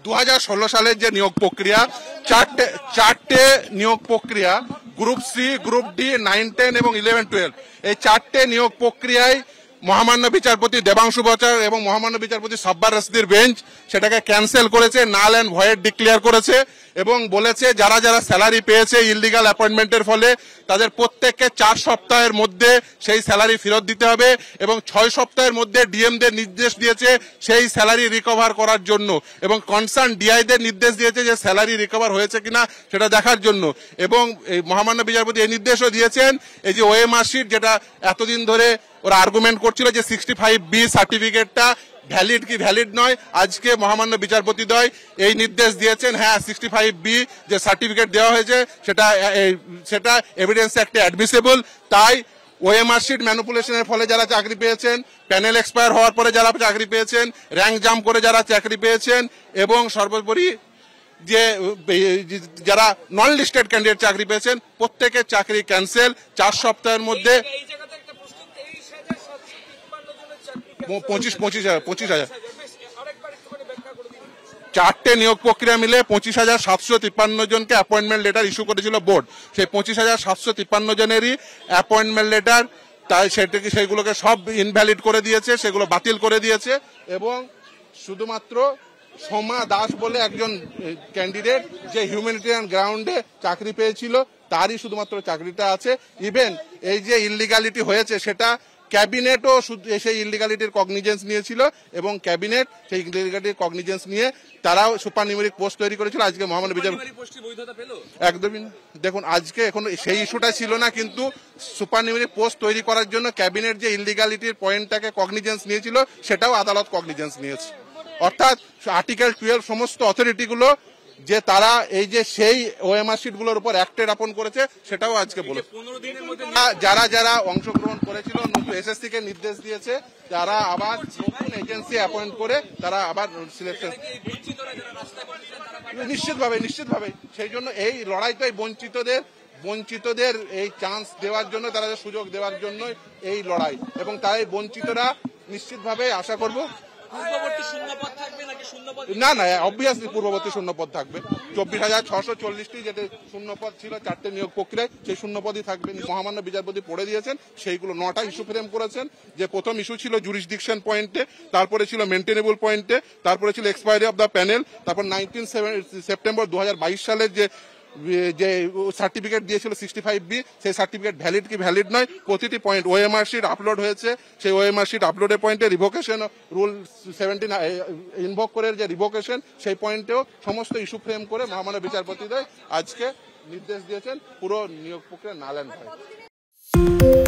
2016 সালের যে নিয়োগ প্রক্রিয়া, চারটে নিয়োগ প্রক্রিয়া, গ্রুপ সি, গ্রুপ ডি, 9, 10 এবং 11, 12, এই চারটে নিয়োগ প্রক্রিয়ায় মহামান্য বিচারপতি দেবাংশু বচার এবং মহামান্য বিচারপতি সাব্বার রশিদের বেঞ্চ সেটাকে ক্যান্সেল করেছে, নাল অ্যান্ড ভয়েড ডিক্লেয়ার করেছে এবং বলেছে যারা যারা স্যালারি পেয়েছে ইললিগাল অ্যাপয়েন্টমেন্টের ফলে তাদের প্রত্যেককে 4 সপ্তাহের মধ্যে সেই স্যালারি ফেরত দিতে হবে এবং 6 সপ্তাহের মধ্যে ডিএমদের নির্দেশ দিয়েছে সেই স্যালারি রিকভার করার জন্য এবং কনসার্ন ডিআইদের নির্দেশ দিয়েছে যে স্যালারি রিকভার হয়েছে কিনা সেটা দেখার জন্য। এবং এই মহামান্য বিচারপতি এই নির্দেশও দিয়েছেন এই যে ওএমআর শিট, যেটা এতদিন ধরে ওরা আর্গুমেন্ট করছিল যে 65B সার্টিফিকেটটা ভ্যালিড কি ভ্যালিড নয়, আজকে মহামান্য বিচারপতিদ্বয় এই নির্দেশ দিয়েছেন হ্যাঁ 65B যে সার্টিফিকেট দেওয়া হয়েছে সেটা এভিডেন্স অ্যাক্টে অ্যাডমিসেবল। তাই ওএমআর শিট ম্যানিপুলেশনের ফলে যারা চাকরি পেয়েছেন, প্যানেল এক্সপায়ার হওয়ার পরে যারা চাকরি পেয়েছেন, র্যাঙ্ক জাম্প করে যারা চাকরি পেয়েছেন এবং সর্বোপরি যে যারা নন লিস্টেড ক্যান্ডিডেট চাকরি পেয়েছেন প্রত্যেকের চাকরি ক্যান্সেল 4 সপ্তাহের মধ্যে। 25,000 চারটে নিয়োগ প্রক্রিয়া মিলে 25,753 জনকে অ্যাপয়েন্টমেন্ট লেটার ইস্যু করেছিল বোর্ড। সেই 25,753 জনেরই অ্যাপয়েন্টমেন্ট লেটার তাই সেগুলোকে সব ইনভ্যালিড করে দিয়েছে, সেগুলো বাতিল করে দিয়েছে এবং শুধুমাত্র সোমা দাস বলে একজন ক্যান্ডিডেট যে হিউম্যানিটেরিয়ান গ্রাউন্ডে চাকরি পেয়েছিল তারই শুধুমাত্র চাকরিটা আছে। ইভেন এই যে ইললিগালিটি হয়েছে সেটা ক্যাবিনেটও সেই ইললিগালিটির কগনিজেন্স নিয়েছিল এবং ক্যাবিনেট সেই ইললিগালিটির কগনিজেন্স নিয়ে তারাও সুপার নিউমেরিক পোস্ট তৈরি করেছিল। আজকে মহামান্য বিচারপতি একদমই দেখুন আজকে এখন সেই ইস্যুটা ছিল না, কিন্তু সুপার নিউমেরিক পোস্ট তৈরি করার জন্য ক্যাবিনেট যে ইললিগালিটির পয়েন্টটাকে কগনিজেন্স নিয়েছিল সেটাও আদালত কগনিজেন্স নিয়েছে। অর্থাৎ আর্টিকেল 12 সমস্ত অথরিটিগুলো যে তারা এই যে সেই ওএমআর শিটগুলোর উপর অ্যাক্টেড আপন করেছে সেটাও আজকে বলেছে। যারা যারা অংশগ্রহণ করেছিল এসএসসি কে নির্দেশ দিয়েছে তারা আবার নতুন এজেন্সি অ্যাপয়েন্ট করে তারা আবার সিলেকশন নিশ্চিতভাবে সেই জন্য এই লড়াইটাই বঞ্চিতদের এই চান্স দেওয়ার জন্য, তারা সুযোগ দেওয়ার জন্য এই লড়াই এবং তাই বঞ্চিতরা নিশ্চিতভাবে আশা করব না অবভিয়াসলি পূর্ববর্তী শূন্যপদ থাকবে। 24,640টি যেটা শূন্যপদ ছিল চারটে নিয়োগ প্রক্রিয়ায় সেই শূন্যপদই থাকবে। মহামান্য বিচারপতি পড়ে দিয়েছেন সেইগুলো 9টা ইস্যু ফ্রেম করেছেন। যে প্রথম ইস্যু ছিল জুরিসডিকশন পয়েন্টে, তারপরে ছিল মেনটেনেবল পয়েন্টে, তারপরে ছিল এক্সপায়ারি অফ দ্য প্যানেল, তারপর 19 সেপ্টেম্বর 2022 সালের যে সার্টিফিকেট দিয়েছিল 65B সেই সার্টিফিকেট ভ্যালিড কি ভ্যালিড নয়, প্রতিটি পয়েন্ট ওএমআর শিট আপলোড হয়েছে। সেই ওএমআর শিট আপলোডের পয়েন্টে রিভোকেশন রুল 17 ইনভোক করে যে রিভোকেশন সেই পয়েন্টেও সমস্ত ইস্যু ফ্রেম করে মহামান্য বিচারপতিদ্বয় আজকে নির্দেশ দিয়েছেন পুরো নিয়োগ প্রক্রিয়া নাল অ্যান্ড ভয়েড।